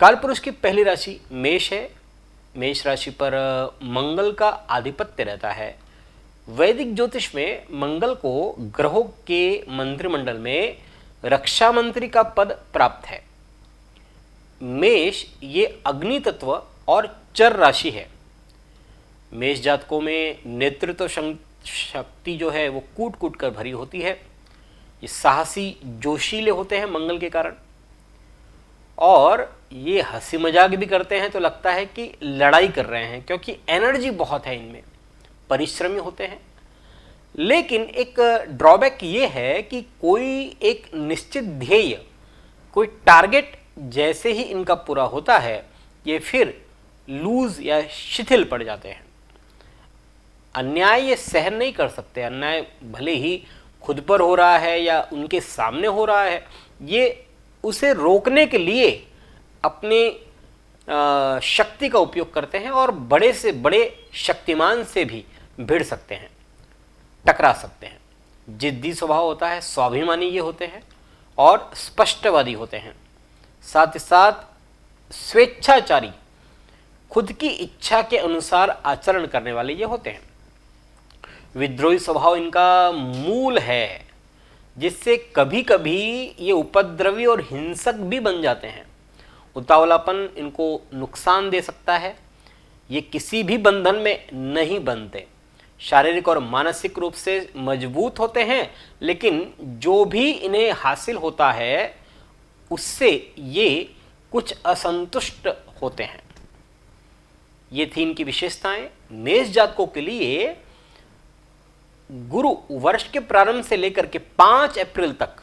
कालपुरुष की पहली राशि मेष है। मेष राशि पर मंगल का आधिपत्य रहता है। वैदिक ज्योतिष में मंगल को ग्रहों के मंत्रिमंडल में रक्षा मंत्री का पद प्राप्त है। मेष ये अग्नि तत्व और चर राशि है। मेष जातकों में नेतृत्व शक्ति जो है वो कूट कूट कर भरी होती है। ये साहसी जोशीले होते हैं मंगल के कारण, और ये हंसी मजाक भी करते हैं तो लगता है कि लड़ाई कर रहे हैं, क्योंकि एनर्जी बहुत है इनमें, परिश्रमी होते हैं। लेकिन एक ड्रॉबैक ये है कि कोई एक निश्चित ध्येय, कोई टारगेट जैसे ही इनका पूरा होता है ये फिर लूज या शिथिल पड़ जाते हैं। अन्याय ये सहन नहीं कर सकते। अन्याय भले ही खुद पर हो रहा है या उनके सामने हो रहा है, ये उसे रोकने के लिए अपने शक्ति का उपयोग करते हैं और बड़े से बड़े शक्तिमान से भी भिड़ सकते हैं, टकरा सकते हैं। जिद्दी स्वभाव होता है, स्वाभिमानी ये होते हैं और स्पष्टवादी होते हैं। साथ ही साथ स्वेच्छाचारी, खुद की इच्छा के अनुसार आचरण करने वाले ये होते हैं। विद्रोही स्वभाव इनका मूल है, जिससे कभी कभी ये उपद्रवी और हिंसक भी बन जाते हैं। उतावलापन इनको नुकसान दे सकता है। ये किसी भी बंधन में नहीं बनते। शारीरिक और मानसिक रूप से मजबूत होते हैं, लेकिन जो भी इन्हें हासिल होता है उससे ये कुछ असंतुष्ट होते हैं। ये थी इनकी विशेषताएं। मेष जातकों के लिए गुरु वर्ष के प्रारंभ से लेकर के 5 अप्रैल तक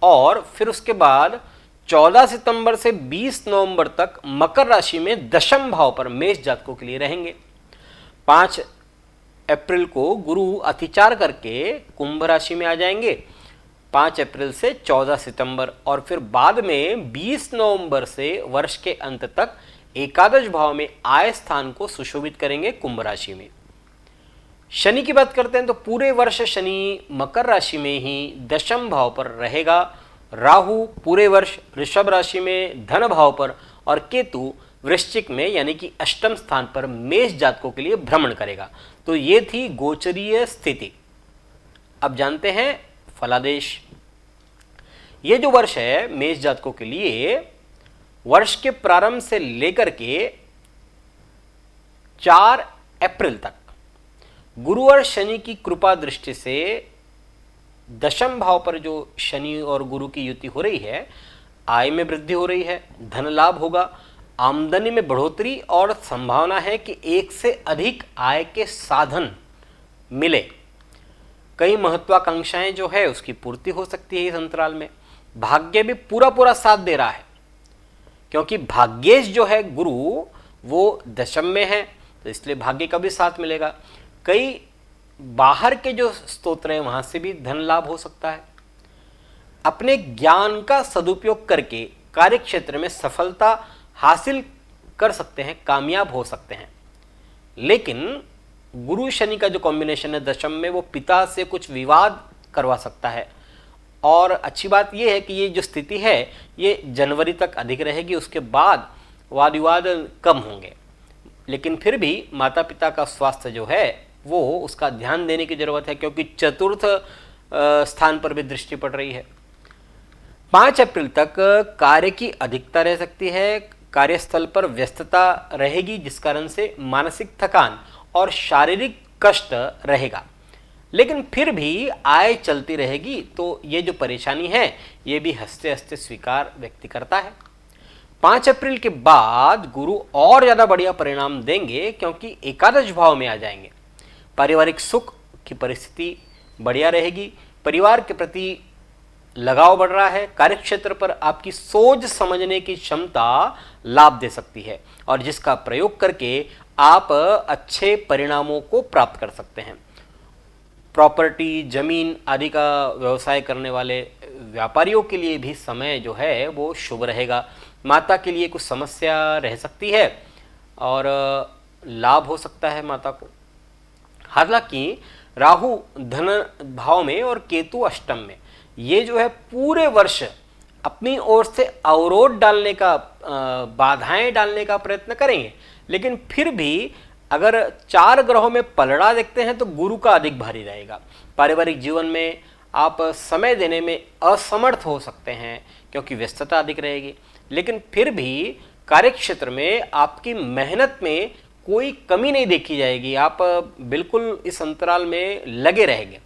और फिर उसके बाद 14 सितंबर से 20 नवंबर तक मकर राशि में दशम भाव पर मेष जातकों के लिए रहेंगे। 5 अप्रैल को गुरु अतिचार करके कुंभ राशि में आ जाएंगे 5 अप्रैल से 14 सितंबर, और फिर बाद में 20 नवंबर से वर्ष के अंत तक एकादश भाव में आय स्थान को सुशोभित करेंगे कुंभ राशि में। शनि की बात करते हैं तो पूरे वर्ष शनि मकर राशि में ही दशम भाव पर रहेगा। राहु पूरे वर्ष वृषभ राशि में धन भाव पर, और केतु वृश्चिक में यानी कि अष्टम स्थान पर मेष जातकों के लिए भ्रमण करेगा। तो ये थी गोचरीय स्थिति। अब जानते हैं फलादेश। ये जो वर्ष है मेष जातकों के लिए वर्ष के प्रारंभ से लेकर के 4 अप्रैल तक गुरु और शनि की कृपा दृष्टि से दशम भाव पर जो शनि और गुरु की युति हो रही है, आय में वृद्धि हो रही है, धन लाभ होगा, आमदनी में बढ़ोतरी, और संभावना है कि एक से अधिक आय के साधन मिले। कई महत्वाकांक्षाएं जो है उसकी पूर्ति हो सकती है इस अंतराल में। भाग्य भी पूरा साथ दे रहा है, क्योंकि भाग्येश जो है गुरु वो दशम में है, तो इसलिए भाग्य का भी साथ मिलेगा। कई बाहर के जो स्तोत्र हैं वहां से भी धन लाभ हो सकता है। अपने ज्ञान का सदुपयोग करके कार्य क्षेत्र में सफलता हासिल कर सकते हैं, कामयाब हो सकते हैं। लेकिन गुरु शनि का जो कॉम्बिनेशन है दशम में, वो पिता से कुछ विवाद करवा सकता है। और अच्छी बात यह है कि ये जो स्थिति है ये जनवरी तक अधिक रहेगी, उसके बाद वाद विवाद कम होंगे। लेकिन फिर भी माता पिता का स्वास्थ्य जो है वो उसका ध्यान देने की जरूरत है, क्योंकि चतुर्थ स्थान पर भी दृष्टि पड़ रही है। 5 अप्रैल तक कार्य की अधिकता रह सकती है, कार्यस्थल पर व्यस्तता रहेगी, जिस कारण से मानसिक थकान और शारीरिक कष्ट रहेगा। लेकिन फिर भी आय चलती रहेगी, तो ये जो परेशानी है ये भी हंसते हंसते स्वीकार व्यक्ति करता है। 5 अप्रैल के बाद गुरु और ज़्यादा बढ़िया परिणाम देंगे, क्योंकि एकादश भाव में आ जाएंगे। पारिवारिक सुख की परिस्थिति बढ़िया रहेगी, परिवार के प्रति लगाव बढ़ रहा है, कार्यक्षेत्र पर आपकी सोच समझने की क्षमता लाभ दे सकती है, और जिसका प्रयोग करके आप अच्छे परिणामों को प्राप्त कर सकते हैं। प्रॉपर्टी, जमीन आदि का व्यवसाय करने वाले व्यापारियों के लिए भी समय जो है वो शुभ रहेगा। माता के लिए कुछ समस्या रह सकती है और लाभ हो सकता है माता को। हालांकि राहु धन भाव में और केतु अष्टम में, ये जो है पूरे वर्ष अपनी ओर से अवरोध डालने का, बाधाएं डालने का प्रयत्न करेंगे, लेकिन फिर भी अगर 4 ग्रहों में पलड़ा देखते हैं तो गुरु का अधिक भारी रहेगा। पारिवारिक जीवन में आप समय देने में असमर्थ हो सकते हैं क्योंकि व्यस्तता अधिक रहेगी, लेकिन फिर भी कार्यक्षेत्र में आपकी मेहनत में कोई कमी नहीं देखी जाएगी। आप बिल्कुल इस अंतराल में लगे रहेंगे।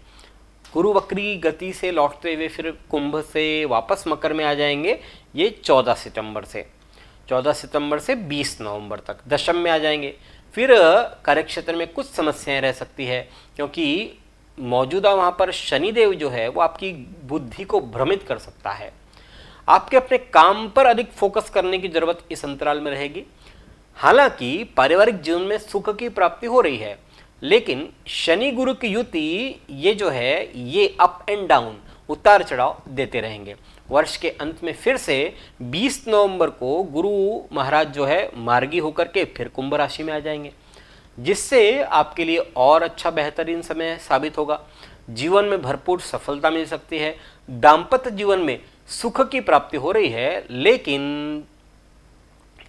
गुरु वक्री गति से लौटते हुए फिर कुंभ से वापस मकर में आ जाएंगे, ये 14 सितंबर से 20 नवंबर तक दशम में आ जाएंगे। फिर कार्यक्षेत्र में कुछ समस्याएं रह सकती है क्योंकि मौजूदा वहाँ पर शनिदेव जो है वो आपकी बुद्धि को भ्रमित कर सकता है। आपके अपने काम पर अधिक फोकस करने की जरूरत इस अंतराल में रहेगी। हालांकि पारिवारिक जीवन में सुख की प्राप्ति हो रही है, लेकिन शनि गुरु की युति ये जो है ये अप एंड डाउन, उतार चढ़ाव देते रहेंगे। वर्ष के अंत में फिर से 20 नवंबर को गुरु महाराज जो है मार्गी होकर के फिर कुंभ राशि में आ जाएंगे, जिससे आपके लिए और अच्छा बेहतरीन समय साबित होगा। जीवन में भरपूर सफलता मिल सकती है। दाम्पत्य जीवन में सुख की प्राप्ति हो रही है, लेकिन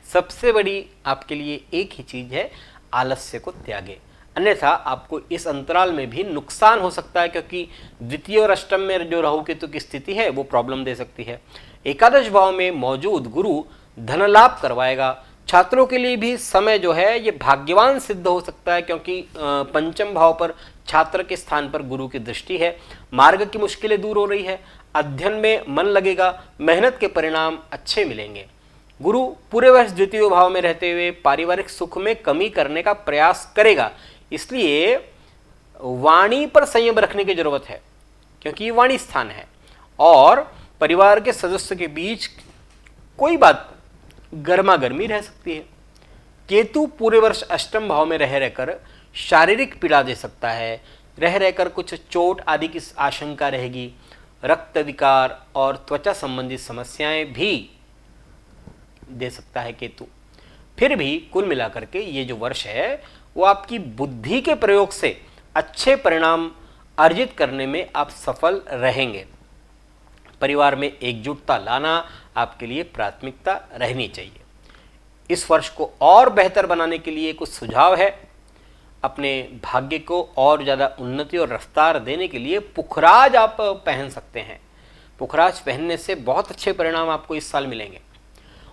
सबसे बड़ी आपके लिए एक ही चीज है, आलस्य को त्यागे, अन्यथा आपको इस अंतराल में भी नुकसान हो सकता है क्योंकि द्वितीय और अष्टम में जो राहु केतु की स्थिति है वो प्रॉब्लम दे सकती है। एकादश भाव में मौजूद गुरु धन लाभ करवाएगा। छात्रों के लिए भी समय जो है ये भाग्यवान सिद्ध हो सकता है क्योंकि पंचम भाव पर छात्र के स्थान पर गुरु की दृष्टि है। मार्ग की मुश्किलें दूर हो रही है, अध्ययन में मन लगेगा, मेहनत के परिणाम अच्छे मिलेंगे। गुरु पूरे वर्ष द्वितीय भाव में रहते हुए पारिवारिक सुख में कमी करने का प्रयास करेगा, इसलिए वाणी पर संयम रखने की जरूरत है क्योंकि ये वाणी स्थान है और परिवार के सदस्यों के बीच कोई बात गर्मा गर्मी रह सकती है। केतु पूरे वर्ष अष्टम भाव में रह रहकर शारीरिक पीड़ा दे सकता है, रह रहकर कुछ चोट आदि की आशंका रहेगी। रक्त विकार और त्वचा संबंधी समस्याएं भी दे सकता है केतु। फिर भी कुल मिलाकर के ये जो वर्ष है वो आपकी बुद्धि के प्रयोग से अच्छे परिणाम अर्जित करने में आप सफल रहेंगे। परिवार में एकजुटता लाना आपके लिए प्राथमिकता रहनी चाहिए। इस वर्ष को और बेहतर बनाने के लिए कुछ सुझाव है। अपने भाग्य को और ज़्यादा उन्नति और रफ्तार देने के लिए पुखराज आप पहन सकते हैं। पुखराज पहनने से बहुत अच्छे परिणाम आपको इस साल मिलेंगे।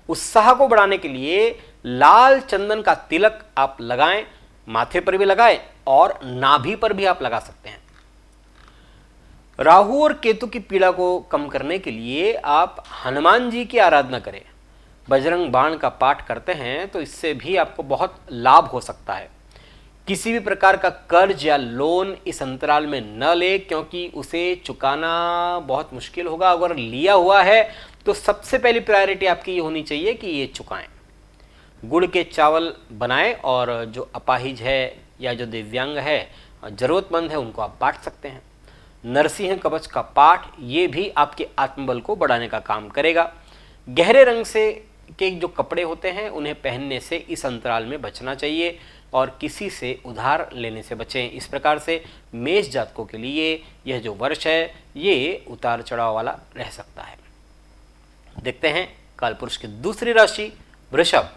उत्साह को बढ़ाने के लिए लाल चंदन का तिलक आप लगाएं, माथे पर भी लगाएं और नाभि पर भी आप लगा सकते हैं। राहु और केतु की पीड़ा को कम करने के लिए आप हनुमान जी की आराधना करें। बजरंग बाण का पाठ करते हैं तो इससे भी आपको बहुत लाभ हो सकता है। किसी भी प्रकार का कर्ज या लोन इस अंतराल में न ले क्योंकि उसे चुकाना बहुत मुश्किल होगा। अगर लिया हुआ है तो सबसे पहली प्रायोरिटी आपकी ये होनी चाहिए कि ये चुकाएं। गुड़ के चावल बनाएं और जो अपाहिज है या जो दिव्यांग है, जरूरतमंद है, उनको आप बांट सकते हैं। नरसिंह कवच का पाठ ये भी आपके आत्मबल को बढ़ाने का काम करेगा। गहरे रंग से के जो कपड़े होते हैं उन्हें पहनने से इस अंतराल में बचना चाहिए और किसी से उधार लेने से बचें। इस प्रकार से मेष जातकों के लिए यह जो वर्ष है ये उतार चढ़ाव वाला रह सकता है। देखते हैं कालपुरुष की दूसरी राशि वृषभ।